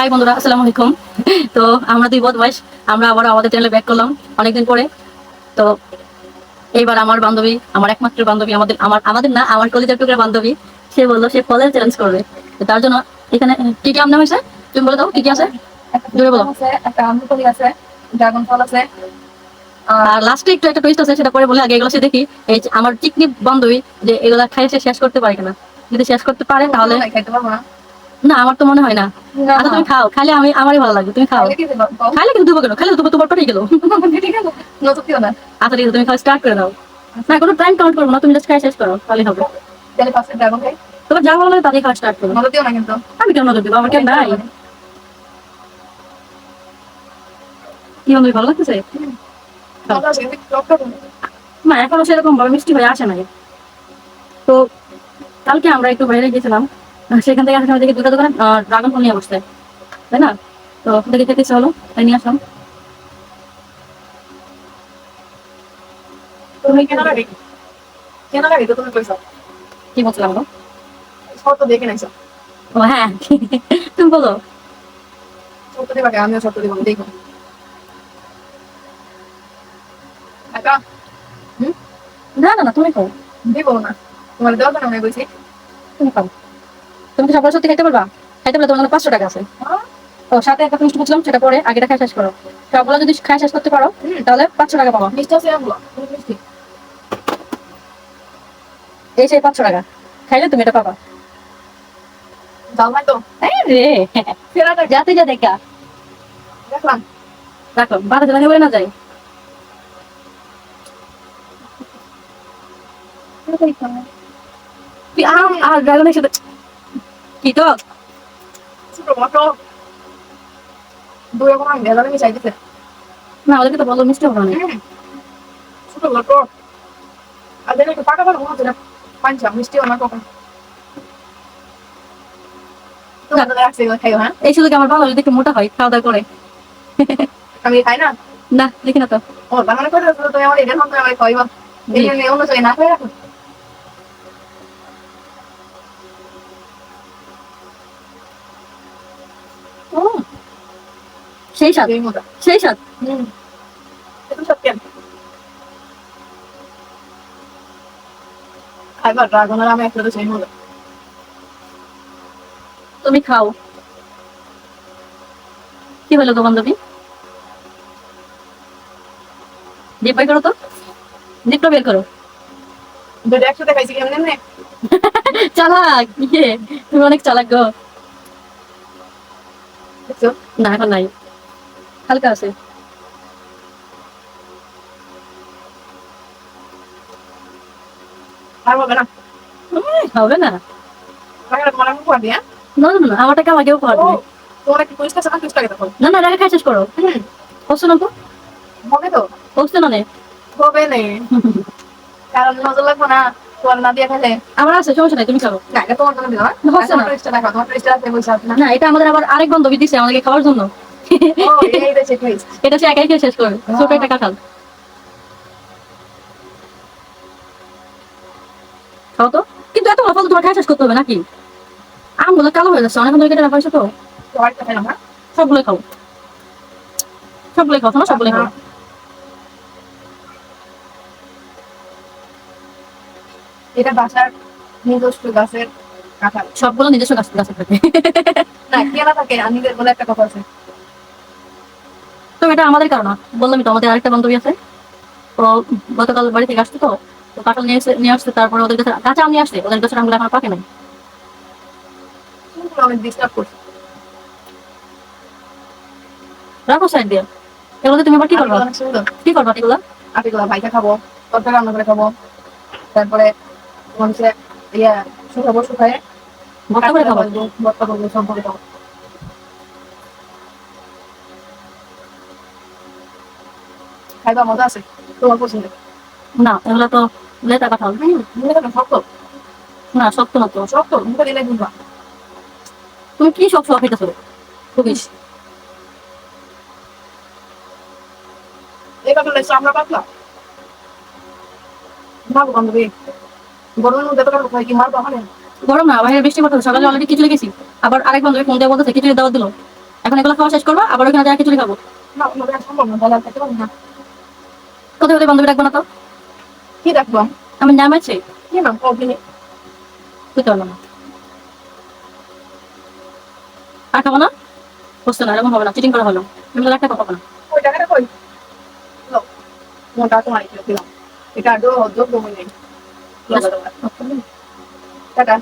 High বন্ধুরা, আসসালামু আলাইকুম। তো আমরা দুই বদমাইশ, আমরা আবার আমাদের চ্যানেলে ব্যাক করলাম অনেকদিন পরে। তো এইবার আমার বান্ধবী, আমার একমাত্র বান্ধবী, আমাদের আমার আমাদের না, আমার কলেজের টুকরা বান্ধবী, সে বললো সে ফলের চ্যালেঞ্জ করবে। তো তার জন্য এখানে কি কি আমনা হয়েছে তুমি বলে দাও, কি কি আছে জোরে বলো। একটা আমলকি আছে, ড্রাগন ফল আছে, আর লাস্টে একটু একটা টুইস্ট আছে, সেটা পরে বলে, আগে এগুলো সে দেখি এই যে আমার চিকনি বান্ধবী যে এগুলা খাই সে শেষ করতে পারে কিনা। যদি শেষ করতে পারে তাহলে খাইতে পারবো না। না, আমার তো মনে হয় না। আচ্ছা তুমি খাও, খাইলে আমারই ভালো লাগবে, তুমি খাও। খাইলে কি দেবো? খাইলে কিন্তু দুবো কেন, খাইলে দুবো তোমার পেটেই গেল। ঠিক আছে, নতুন দিও না। আচ্ছা ঠিক আছে, তুমি খাওয়া স্টার্ট করে দাও। না, কোনো টাইম কাউন্ট করবো না, তুমি জাস্ট খাই শেষ করো তাহলে হবে। তাহলে ফার্স্টে ড্রাগন খাই। তোমার যা ভালো লাগে তাদের খাওয়া স্টার্ট করো। নতুন দিও না কিন্তু। আমি কেন নজর দেবো, আমার কেন নাই। কি বন্ধু, ভালো লাগতেছে? ভালো আছে, কিন্তু টকটা কম। না, এখনো সেরকম ভাবে মিষ্টি হয়ে আসে নাই। তো কালকে আমরা একটু বাইরে গেছিলাম, সেখান থেকে আসার সময় দেখি দুটো দোকানে ড্রাগন ফল নিয়ে বসছে, তাই না? তো দেখে খেতে ইচ্ছা হলো, তাই নিয়ে আসলাম। তুমি কেন লাগে তো তুমি কইছো? কি বলছিলাম গো? শর্ত দেখে নাইছো। ও হ্যাঁ, তুমি বলো। শর্ত দিবা কে? আমিও শর্ত দিব, দেখো। একা না না না, তুমি খাও। দিব না, তোমার দেওয়া কেন আমি বলছি। তুমি খাও। তুমি কি সবার সত্যি খাইতে পারবা? খাইতে পারলে তোমার জন্য 500 টাকা আছে। তো সাথে একটা মিষ্টি বুঝলাম, সেটা পরে আগেটা খাই শেষ করো। সবগুলো যদি খাই শেষ করতে পারো তাহলে 500 টাকা পাবো। মিষ্টি আছে আমগুলো, মিষ্টি। এই সেই 500 টাকা খাইলে তুমি এটা পাবা। জাল নাই তো? এই রে, ফেরাটা যাতে যা দেখা দেখলাম। রাখো, বাধা জানি বলে না যায়। তুই আম আর ড্রাগনের সাথে কি তো ছোট মাত্র 2 রকম আম ভেজালে মিশাই দিছে। না, ওদেরকে তো বলো মিষ্টি হবে না। ছোট মাত্র আর দেখে একটু পাকা পাকা মনে হচ্ছে না। পাঞ্চা মিষ্টি না কখন তোমার দাদা রাখছে এগুলো খাইও। হ্যাঁ, এই শুধু কি আমার ভালো যদি একটু মোটা হয় খাওয়া দাওয়া করে। আমি খাই না। না, দেখি না তো। ও বাগানে করে তুমি আমার এটা ভাবতে আমার খাইবা। এই জন্য অন্য চাই না খাই রাখো। ও, সেই স্বাদ, এই মজা। সেই স্বাদ। এটা সব কেন খাইবা? ড্রাগন আর আমি একসাথে সেই মজা। তুমি খাও। কি হলো গো বান্ধবী? জিভ বের করো তো, জিভটা বের করো। দুটো একসাথে খাইছি কেমন এমনি। চালাক ইয়ে, তুমি অনেক চালাক গো। দেখছো? না, এখন নাই, হালকা আছে। আর বলবে না। হবে না। টাকাটা তোমার আমি উপহার দিই। হ্যাঁ, না না না, আমার টাকা আমাকেও খাওয়া দিবে। তোমার একটু পরিষ্কার আছে না? 30 টাকা দেখো। না না, টাকা খাই শেষ করো। হচ্ছে না তো, হবে তো? হচ্ছে না নে। হবে নে, কারণ নজর লাগবো না তোমার না দিয়ে খেলে। আমার আছে, সমস্যা নাই, তুমি খাও। না, এটা তোমার জন্য দিলাম। হচ্ছে না। তোমার 30 টাকা, তোমার 30 টাকা বলছে না। না, এটা আমাদের আবার আরেক বান্ধবী দিছে আমাদেরকে খাওয়ার জন্য। ও এই দেশে টুইস্ট। এটা সে একাই খেয়ে শেষ করবে, ছোট একটা কাঁঠাল। খাও তো, কিন্তু এত ফল তোমার খাই শেষ করতে হবে নাকি? আমগুলো কালো হয়ে যাচ্ছে, অনেকক্ষণ ধরে কেটে রাখা হয়েছে তো। তোমার একটা খাইলাম। হ্যাঁ, সবগুলোই খাও, সবগুলোই খাও, না সবগুলোই খাও। এটা বাসার নিজস্ব গাছের কাঁঠাল। সবগুলো নিজস্ব গাছ গাছে থাকে। না, কেনা থাকে নিজের বলে একটা কথা আছে। তো এটা আমাদের কারণ না, বললামই তো, আমাদের আরেকটা বান্ধবী আছে। তো গতকাল বাড়ি থেকে আসছে তো, তো কাঁঠাল নিয়ে আসছে, তারপরে ওদের কাছে কাঁচা আম নিয়ে আসছে, ওদের কাছে আমগুলো এখন পাকে নাই। কিন্তু আমি ডিস্টার্ব করছি। রাখো সাইড দিয়ে। এগুলোতে তুমি আবার কি করবা? অনেক সুন্দর। কি করবা এগুলা? আটিগুলো ভাইকে খাবো, তরকারি রান্না করে খাবো, তারপরে তোমার হচ্ছে ইয়া শুকাবো, শুকায় ভর্তা করে খাবো। ভর্তা করবো, সব করে খাবো। খাইবা, মজা আছে, তোমার পছন্দের। না, এগুলো তো লেটা কাঁঠাল। মনে করেন শক্ত না, শক্ত না তো। শক্ত মুখে দিলে বুঝবা। তুমি কি শখ শখ খাইতেছো খুবই? এই কাপড় চামড়া পাতলা মারবো বান্ধবী, গরমের মধ্যে এত কাপড় খাই কি মারবো? আমার গরম না, বাইরে বৃষ্টি পড়তেছে, সকালে অলরেডি খিচুড়ি গেছি। আবার আরেক বান্ধবী ফোন দিয়ে বলতেছে খিচুড়ি দাওয়াত দিল, এখন এগুলো খাওয়া শেষ করবো, আবার ওখানে যাওয়া খিচুড়ি খাবো। না ওভাবে আর সম্ভব না, তাহলে আর খেতে পারবো না। কোথায় কোথায় বান্ধবী রাখবো না তো? কি রাখবো? আমি নাম আছে, কি নাম কবি? বুঝতে পারলাম না। আর খাবো না, বুঝতে না, এরকম হবে না, চিটিং করা হলো। আমি তো একটা খাবো না। ওই টাকাটা কই? লো, মোটা তোমার দিলাম। এটা আদৌ অদ্ভুত বমি নেই। টাটা।